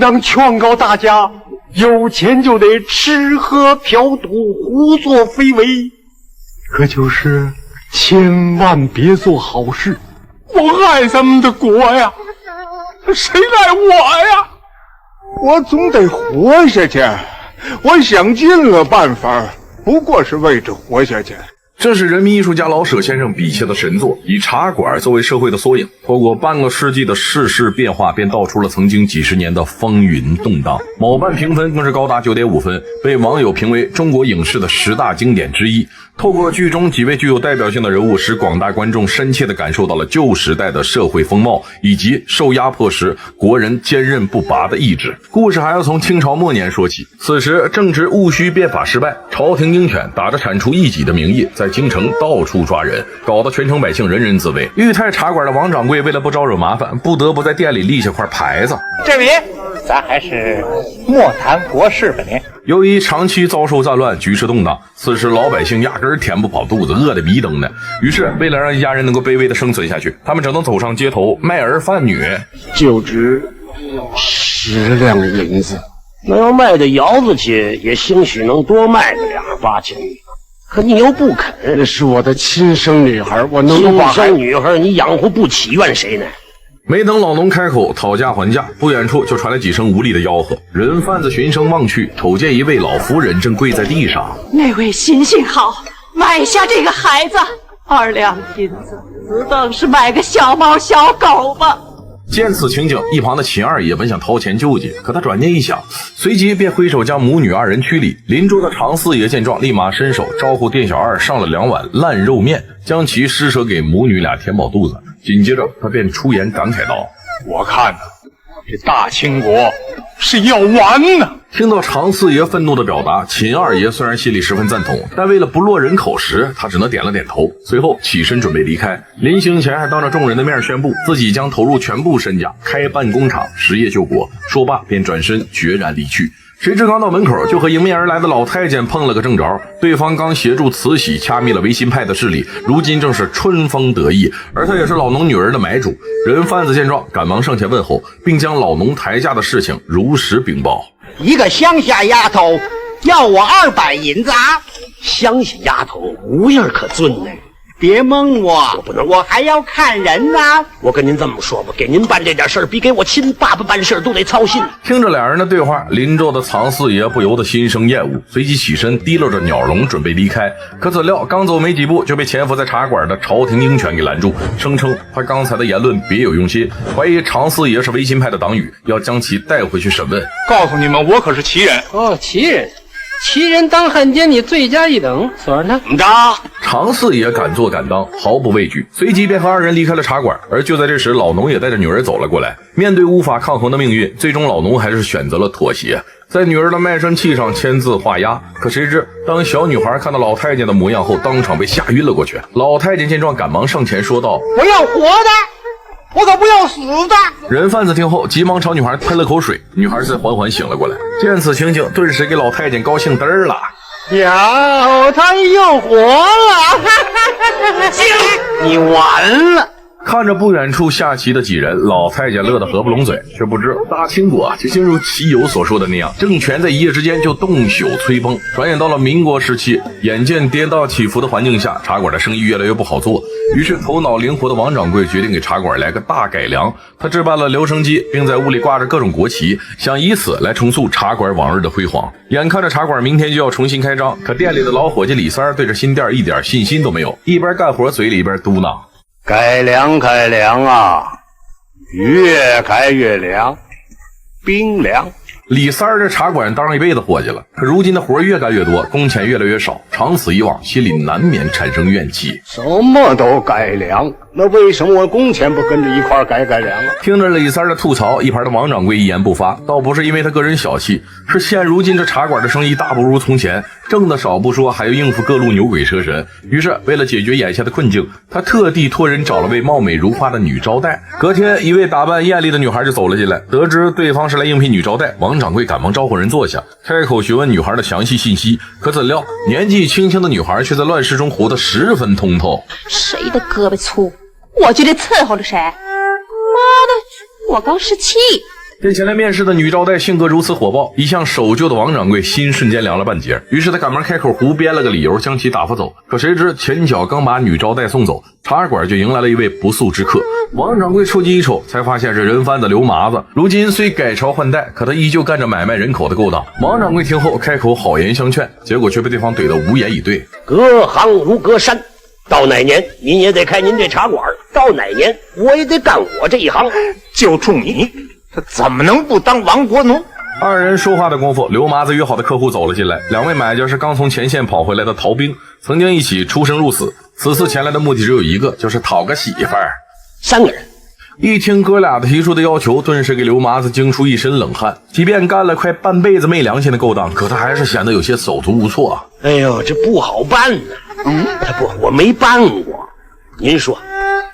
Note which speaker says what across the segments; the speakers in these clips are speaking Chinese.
Speaker 1: 当劝告大家，有钱就得吃喝嫖赌，胡作非为，可就是千万别做好事。
Speaker 2: 我爱咱们的国呀，谁赖我呀？
Speaker 3: 我总得活下去，我想尽了办法，不过是为着活下去。
Speaker 4: 这是人民艺术家老舍先生笔下的神作，以茶馆作为社会的缩影，透过半个世纪的世事变化，便道出了曾经几十年的风云动荡。某瓣评分更是高达9.5分，被网友评为中国影视的10大经典之一。透过剧中几位具有代表性的人物，使广大观众深切地感受到了旧时代的社会风貌，以及受压迫时国人坚韧不拔的意志。故事还要从清朝末年说起，此时正值戊戌变法失败，朝廷鹰犬打着铲除异己的名义，在京城到处抓人，搞得全城百姓人人自危。裕泰茶馆的王掌柜为了不招惹麻烦，不得不在店里立下块牌子：
Speaker 5: 这里咱还是莫谈国事吧您。
Speaker 4: 由于长期遭受战乱，局势动荡，此时老百姓压根儿填不饱肚子，饿得逼灯的。于是为了让一家人能够卑微的生存下去，他们只能走上街头卖儿贩女，
Speaker 1: 就值10两银子。
Speaker 6: 那要卖到窑子去，也兴许能多卖个2、8千。可你又不肯，
Speaker 1: 那是我的亲生女孩，我能
Speaker 6: 亲生女孩你养活不起，怨谁呢？
Speaker 4: 没等老农开口讨价还价，不远处就传来几声无力的吆喝。人贩子循声望去，瞅见一位老夫人正跪在地上。
Speaker 7: 那位心性好，买下这个孩子，2两银子，只当是买个小猫小狗吧。
Speaker 4: 见此情景，一旁的秦二爷本想掏钱救济，可他转念一想，随即便挥手将母女2人驱离。邻桌的常四爷见状，立马伸手招呼店小二上了2碗烂肉面，将其施舍给母女俩填饱肚子。紧接着他便出言感慨道：
Speaker 2: 我看这大清国是要完呢。
Speaker 4: 听到常四爷愤怒的表达，秦二爷虽然心里十分赞同，但为了不落人口实，他只能点了点头，随后起身准备离开。临行前还当着众人的面宣布自己将投入全部身家开办工厂，实业救国。说罢便转身决然离去。谁知刚到门口，就和迎面而来的老太监碰了个正着。对方刚协助慈禧掐灭了维新派的势力，如今正是春风得意，而他也是老农女儿的买主。人贩子见状，赶忙上前问候，并将老农抬价的事情如实禀报。
Speaker 5: 一个乡下丫头要我200银子啊！
Speaker 6: 乡下丫头无样可尊呢。
Speaker 5: 别蒙我，
Speaker 6: 我不能，
Speaker 5: 我还要看人呢。
Speaker 6: 我跟您这么说吧，给您办这点事儿，比给我亲爸爸办事都得操心。
Speaker 4: 听着俩人的对话，邻桌的常四爷不由得心生厌恶，随即起身提溜着鸟笼准备离开。可怎料刚走没几步，就被潜伏在茶馆的朝廷鹰犬给拦住，声称他刚才的言论别有用心，怀疑常四爷是维新派的党羽，要将其带回去审问。
Speaker 2: 告诉你们，我可是旗人。
Speaker 8: 哦，旗人。旗人当汉奸，你罪加一等。所以呢，
Speaker 6: 怎么着？
Speaker 4: 常四爷敢做敢当，毫不畏惧，随即便和2人离开了茶馆。而就在这时，老农也带着女儿走了过来。面对无法抗衡的命运，最终老农还是选择了妥协，在女儿的卖身契上签字画押。可谁知，当小女孩看到老太监的模样后，当场被吓晕了过去。老太监见状，赶忙上前说道：
Speaker 5: 我要活的，我可不要死的。
Speaker 4: 人贩子听后急忙朝女孩喷了口水，女孩才缓缓醒了过来。见此情景，顿时给老太监高兴嘚儿了。
Speaker 5: 呀，他又活了！
Speaker 6: 你完了！
Speaker 4: 看着不远处下棋的几人，老太监乐得合不拢嘴，却不知大清国就正如棋友所说的那样，政权在一夜之间就洞朽摧崩。转眼到了民国时期，眼见跌宕起伏的环境下，茶馆的生意越来越不好做，于是头脑灵活的王掌柜决定给茶馆来个大改良。他置办了留声机，并在屋里挂着各种国旗，想以此来重塑茶馆往日的辉煌。眼看着茶馆明天就要重新开张，可店里的老伙计李三儿对着新店一点信心都没有，一边干活嘴里一边嘟囔：
Speaker 6: 改良改良啊，越改越凉，冰凉。
Speaker 4: 李三儿这茶馆当上一辈子伙计了，可如今的活越干越多，工钱越来越少，长此以往，心里难免产生怨气。
Speaker 3: 什么都改良，那为什么我工钱不跟着一块改良啊？
Speaker 4: 听着李三儿的吐槽，一旁的王掌柜一言不发，倒不是因为他个人小气，是现如今这茶馆的生意大不如从前，挣的少不说，还要应付各路牛鬼蛇神。于是为了解决眼下的困境，他特地托人找了位貌美如花的女招待。隔天，一位打扮艳丽的女孩就走了进来，得知对方是来应聘女招待，王掌柜赶忙招呼人坐下，开口询问女孩的详细信息。可怎料年纪轻轻的女孩却在乱世中活得十分通透。
Speaker 7: 谁的胳膊粗，我就得伺候着谁。妈的，我刚17。
Speaker 4: 这前来面试的女招待性格如此火爆，一向守旧的王掌柜心瞬间凉了半截。于是他赶忙开口胡编了个理由将其打发走。可谁知前脚刚把女招待送走，茶馆就迎来了一位不速之客。王掌柜触及一瞅，才发现是人贩子刘麻子。如今虽改朝换代，可他依旧干着买卖人口的勾当。王掌柜听后开口好言相劝，结果却被对方怼得无言以对。
Speaker 6: 隔行如隔山，到哪年您也得开您这茶馆，到哪年我也得干我这一行。
Speaker 3: 就冲你，他怎么能不当亡国奴？
Speaker 4: 二人说话的功夫，刘麻子约好的客户走了进来。两位买家是刚从前线跑回来的逃兵，曾经一起出生入死。此次前来的目的只有一个，就是讨个媳妇儿。
Speaker 6: 3个人。
Speaker 4: 一听哥俩提出的要求，顿时给刘麻子惊出一身冷汗。即便干了快半辈子没良心的勾当，可他还是显得有些手足无措啊。
Speaker 6: 哎呦，这不好办呐。不，我没办过。您说，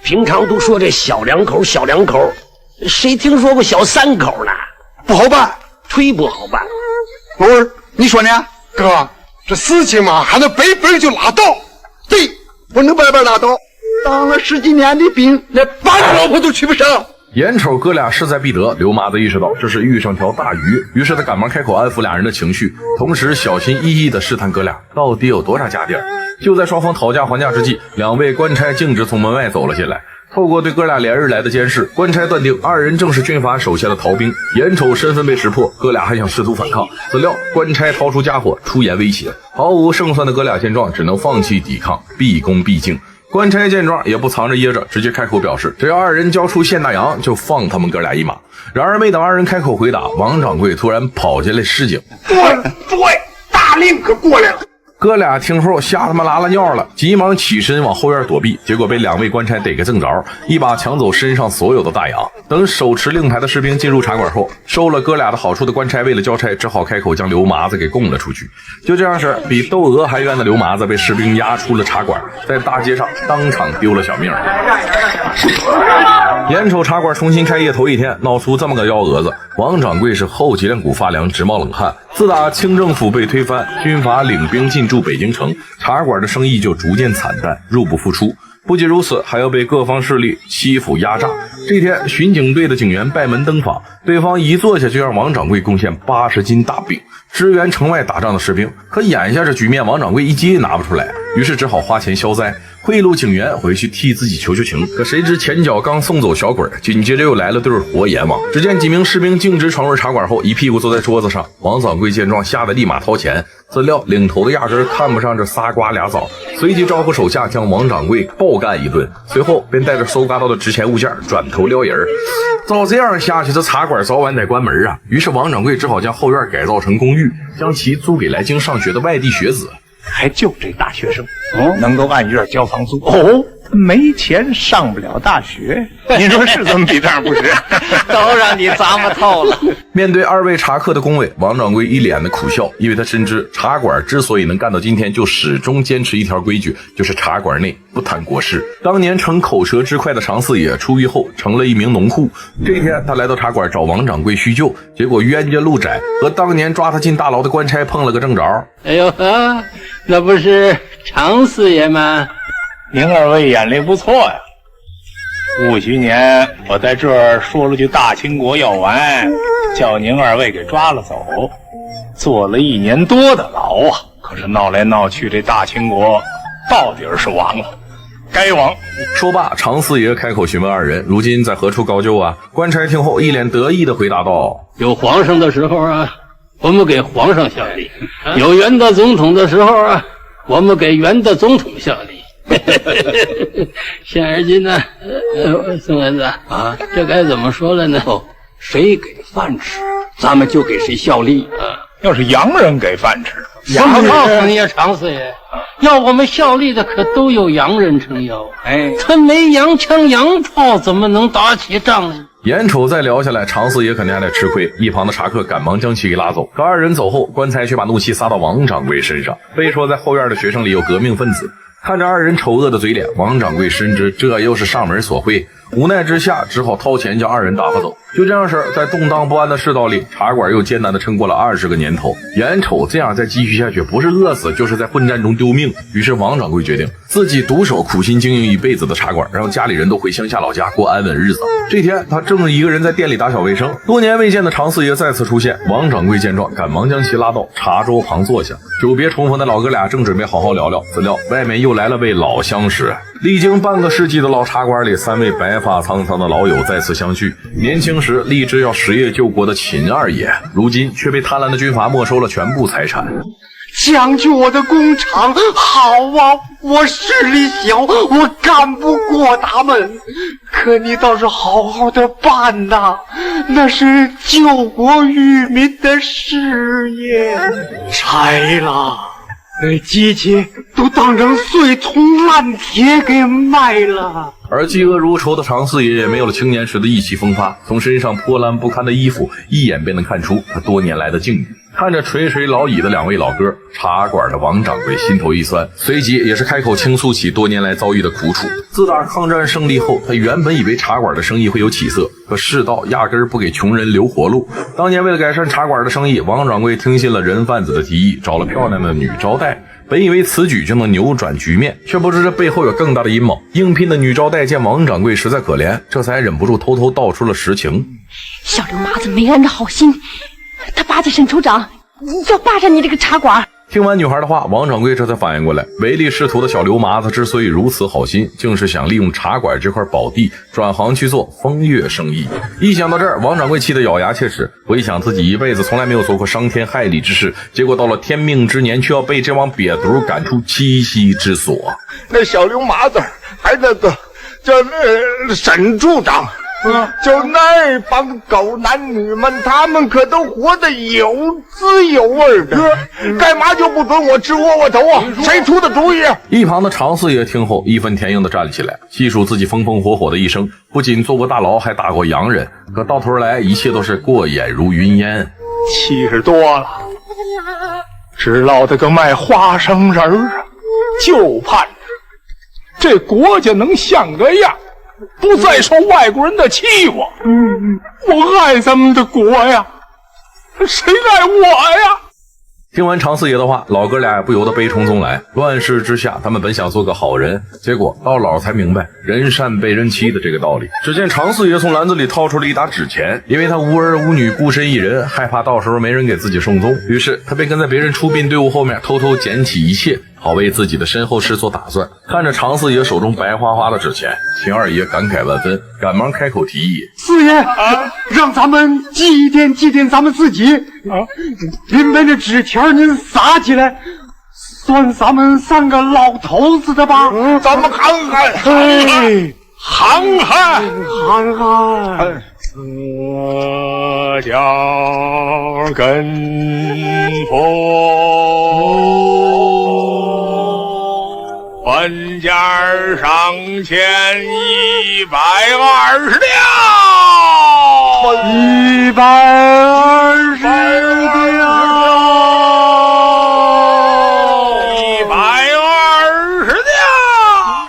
Speaker 6: 平常都说这小两口，小两口，谁听说过小3口呢？
Speaker 3: 不好办，
Speaker 6: 忒不好办。
Speaker 3: 不是，你说呢？哥，这事情嘛，还能白白就拉倒。对，不能白白拉倒。当了10几年的兵，连半个老婆都娶不上。
Speaker 4: 眼瞅哥俩势在必得，刘麻子意识到这是遇上条大鱼，于是他赶忙开口安抚俩人的情绪，同时小心翼翼地试探哥俩到底有多少家底儿。就在双方讨价还价之际，两位官差径直从门外走了进来。透过对哥俩连日来的监视，官差断定二人正是军阀手下的逃兵。眼瞅身份被识破，哥俩还想试图反抗，怎料官差掏出家伙出言威胁。毫无胜算的哥俩见状，只能放弃抵抗，毕恭毕敬。官差见状也不藏着掖着，直接开口表示只要二人交出现大洋，就放他们哥俩一马。然而没等二人开口回答，王掌柜突然跑进来示警。
Speaker 3: 对，大令可过来了。
Speaker 4: 哥俩听后吓他妈拉了尿了，急忙起身往后院躲避，结果被两位官差逮个正着，一把抢走身上所有的大洋。等手持令牌的士兵进入茶馆后，收了哥俩的好处的官差为了交差，只好开口将刘麻子给供了出去。就这样式，比窦娥还冤的刘麻子被士兵押出了茶馆，在大街上当场丢了小命。眼瞅茶馆重新开业头一天，闹出这么个幺蛾子，王掌柜是后脊梁骨发凉，直冒冷汗。自打清政府被推翻，军阀领兵进驻北京城，茶馆的生意就逐渐惨淡，入不敷出。不仅如此，还要被各方势力欺负压榨。这天，巡警队的警员拜门登访，对方一坐下就让王掌柜贡献80斤大饼，支援城外打仗的士兵。可眼下这局面，王掌柜一斤也拿不出来，于是只好花钱消灾，贿赂警员回去替自己求求情。可谁知前脚刚送走小鬼，紧接着又来了对活阎王。只见几名士兵径直闯入茶馆后，一屁股坐在桌子上。王掌柜见状，吓得立马掏钱，怎料领头的压根看不上这仨瓜俩枣，随即招呼手下将王掌柜暴干一顿，随后便带着搜刮到的值钱物件转头撩人。照这样下去，这茶馆早晚得关门啊！于是王掌柜只好将后院改造成公寓，将其租给来京上学的外地学子。
Speaker 3: 还就这大学生能够按月交房租没钱上不了大学，您说是这么比账不是？
Speaker 8: 都让你咂摸透了。
Speaker 4: 面对二位茶客的恭维，王掌柜一脸的苦笑，因为他深知茶馆之所以能干到今天，就始终坚持一条规矩，就是茶馆内不谈国事。当年逞口舌之快的常四爷出狱后成了一名农户，这一天他来到茶馆找王掌柜叙旧，结果冤家路窄，和当年抓他进大牢的官差碰了个正着。
Speaker 8: 哎呦呵，那不是常四爷吗？
Speaker 3: 您二位眼力不错呀！戊戌年我在这儿说了句大清国要完，叫您二位给抓了走，坐了1年多的牢啊！可是闹来闹去，这大清国到底是亡了，该亡。
Speaker 4: 说罢，常四爷开口询问二人如今在何处高就啊？官差听后一脸得意地回答道：
Speaker 8: 有皇上的时候啊，我们给皇上效力；有元的总统的时候啊，我们给元的总统效力。现而今呢，宋文子啊，这该怎么说了呢？谁给饭吃，咱们就给谁效力啊。
Speaker 3: 要是洋人给饭吃，
Speaker 8: 我告诉你啊，常四爷，要我们效力的可都有洋人撑腰。哎，他没洋枪洋炮，怎么能打起仗来？
Speaker 4: 眼瞅再聊下来，常四爷肯定还得吃亏。一旁的茶客赶忙将其给拉走。可二人走后，官差却把怒气撒到王掌柜身上，非说在后院的学生里有革命分子。看着二人丑恶的嘴脸，王掌柜深知这又是上门索贿，无奈之下只好掏钱将二人打发走。就这样式，在动荡不安的世道里，茶馆又艰难地撑过了20个年头。眼瞅这样再继续下去，不是饿死就是在混战中丢命。于是王掌柜决定自己独手苦心经营一辈子的茶馆，让家里人都回乡下老家过安稳日子。这天，他正一个人在店里打扫卫生，多年未见的常四爷再次出现。王掌柜见状，赶忙将其拉到茶桌旁坐下。久别重逢的老哥俩正准备好好聊聊，怎料外面又来了位老相识。历经半个世纪的老茶馆里，3位白发苍苍的老友再次相聚。年轻时立志要实业救国的秦二爷，如今却被贪婪的军阀没收了全部财产。
Speaker 1: 抢去我的工厂，好啊！我势力小，我干不过他们。可你倒是好好的办呐，那是救国于民的事业。拆了，机器都当成碎铜烂铁给卖了。
Speaker 4: 而嫉恶如仇的常四爷也没有了青年时的意气风发，从身上破烂不堪的衣服一眼便能看出他多年来的境遇。看着垂垂老矣的2位老哥，茶馆的王掌柜心头一酸，随即也是开口倾诉起多年来遭遇的苦楚。自打抗战胜利后，他原本以为茶馆的生意会有起色，可世道压根儿不给穷人留活路。当年为了改善茶馆的生意，王掌柜听信了人贩子的提议，找了漂亮的女招待。本以为此举就能扭转局面，却不知这背后有更大的阴谋。应聘的女招待见王掌柜实在可怜，这才忍不住偷偷道出了实情。
Speaker 9: 小刘麻子没安着好心，他巴结沈处长，要霸占你这个茶馆。
Speaker 4: 听完女孩的话，王掌柜这才反应过来，唯利是图的小刘麻子之所以如此好心，竟是想利用茶馆这块宝地转行去做风月生意。一想到这儿，王掌柜气得咬牙切齿，回想自己一辈子从来没有做过伤天害理之事，结果到了天命之年，却要被这帮瘪犊赶出栖息之所。
Speaker 2: 那小刘麻子还那个叫沈处长，就那帮狗男女们，他们可都活得有滋有味的，干嘛就不准我吃窝窝头啊？谁出的主意？
Speaker 4: 一旁的常四爷听后义愤填膺地站了起来，细数自己风风火火的一生，不仅做过大牢，还打过洋人，可到头来一切都是过眼如云烟。
Speaker 2: 70多了，只落得个卖花生仁儿啊，就盼着这国家能像个样，不再受外国人的欺负。我爱咱们的国呀，谁爱我呀？
Speaker 4: 听完常四爷的话，老哥俩不由得悲从中来。乱世之下，他们本想做个好人，结果到老才明白人善被人欺的这个道理。只见常四爷从篮子里掏出了一沓纸钱，因为他无儿无女，孤身一人，害怕到时候没人给自己送终，于是他便跟在别人出殡队伍后面偷偷捡起一切，好为自己的身后事做打算。看着常四爷手中白花花的纸钱，秦二爷感慨万分，赶忙开口提议：
Speaker 1: 四爷让咱们祭奠祭奠咱们自己您把这纸钱您撒起来，算咱们3个老头子的吧。
Speaker 2: 咱们喊喊喊喊喊，这叫跟风。本家上前120两
Speaker 1: ，120两。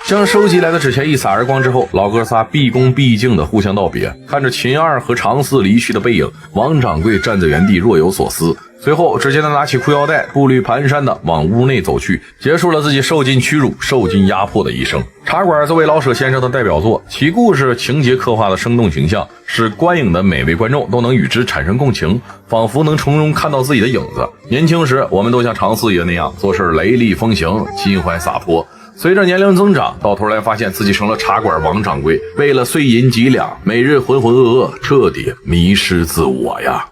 Speaker 4: 将收集来的纸钱一撒而光之后，老哥仨毕恭毕敬地互相道别。看着秦二和常四离去的背影，王掌柜站在原地若有所思。随后只见他拿起裤腰带，步履蹒跚地往屋内走去，结束了自己受尽屈辱、受尽压迫的一生。茶馆作为老舍先生的代表作，其故事情节刻画的生动形象，使观影的每位观众都能与之产生共情，仿佛能从中看到自己的影子。年轻时我们都像常四爷那样做事雷厉风行，心怀洒脱，随着年龄增长，到头来发现自己成了茶馆王掌柜，为了碎银几两，每日浑浑噩噩，彻底迷失自我呀。